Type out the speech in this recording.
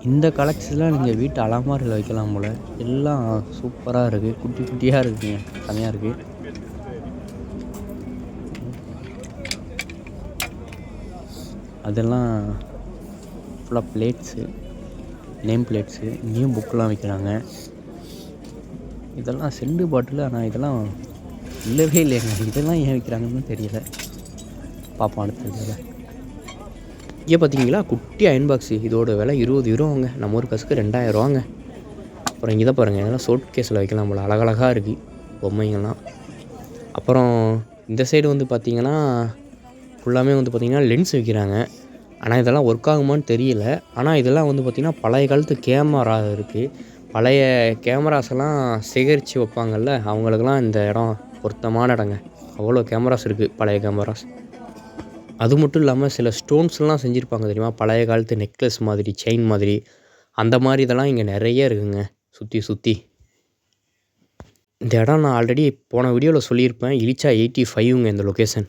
இந்த கலெக்ஷன்லாம் நீங்கள் வீட்டு அலமாரியில் வைக்கலாம் போல். எல்லாம் சூப்பராக இருக்குது. குட்டி குட்டியாக இருக்குங்க. செமையாக இருக்குது. அதெல்லாம் ஃபுல்லாக பிளேட்ஸு, நேம் பிளேட்ஸு. இங்கேயும் புக்கெலாம் வைக்கிறாங்க. இதெல்லாம் செண்டு பாட்டிலு. ஆனால் இதெல்லாம் இல்லவே இல்லைங்க. இதெல்லாம் ஏன் வைக்கிறாங்கன்னு தெரியல. பார்ப்போம் அடுத்த இதில். இங்கே பார்த்தீங்களா குட்டி அயன் பாக்ஸு. இதோட விலை 20 யூரோங்க. நம்ம ஊர் காசுக்கு 2000 ரூபாங்க. அப்புறம் இதை பாருங்கள், இதெல்லாம் சோட் கேஸில் வைக்கலாம் போல். அழகழகாக இருக்குது பொம்மைங்கள்லாம். அப்புறம் இந்த சைடு வந்து பார்த்திங்கன்னா ஃபுல்லாமே வந்து பார்த்திங்கன்னா லென்ஸ் வைக்கிறாங்க. ஆனால் இதெல்லாம் ஒர்க் ஆகுமான்னு தெரியல. ஆனால் இதெல்லாம் வந்து பார்த்திங்கன்னா பழைய காலத்து கேமரா இருக்குது. பழைய கேமராஸ் எல்லாம் சேகரித்து வைப்பாங்கள்ல, அவங்களுக்கெல்லாம் இந்த இடம் பொருத்தமான இடங்க. அவ்வளோ கேமராஸ் இருக்குது, பழைய கேமராஸ். அது மட்டும் இல்லாமல் சில ஸ்டோன்ஸ்லாம் செஞ்சுருப்பாங்க தெரியுமா, பழைய காலத்து நெக்லஸ் மாதிரி, செயின் மாதிரி. அந்த மாதிரி இதெல்லாம் இங்கே நிறைய இருக்குங்க சுற்றி சுற்றி. இந்த இடம் நான் ஆல்ரெடி போன வீடியோவில் சொல்லியிருப்பேன். இலிச்சா 85ங்க இந்த லொக்கேஷன்.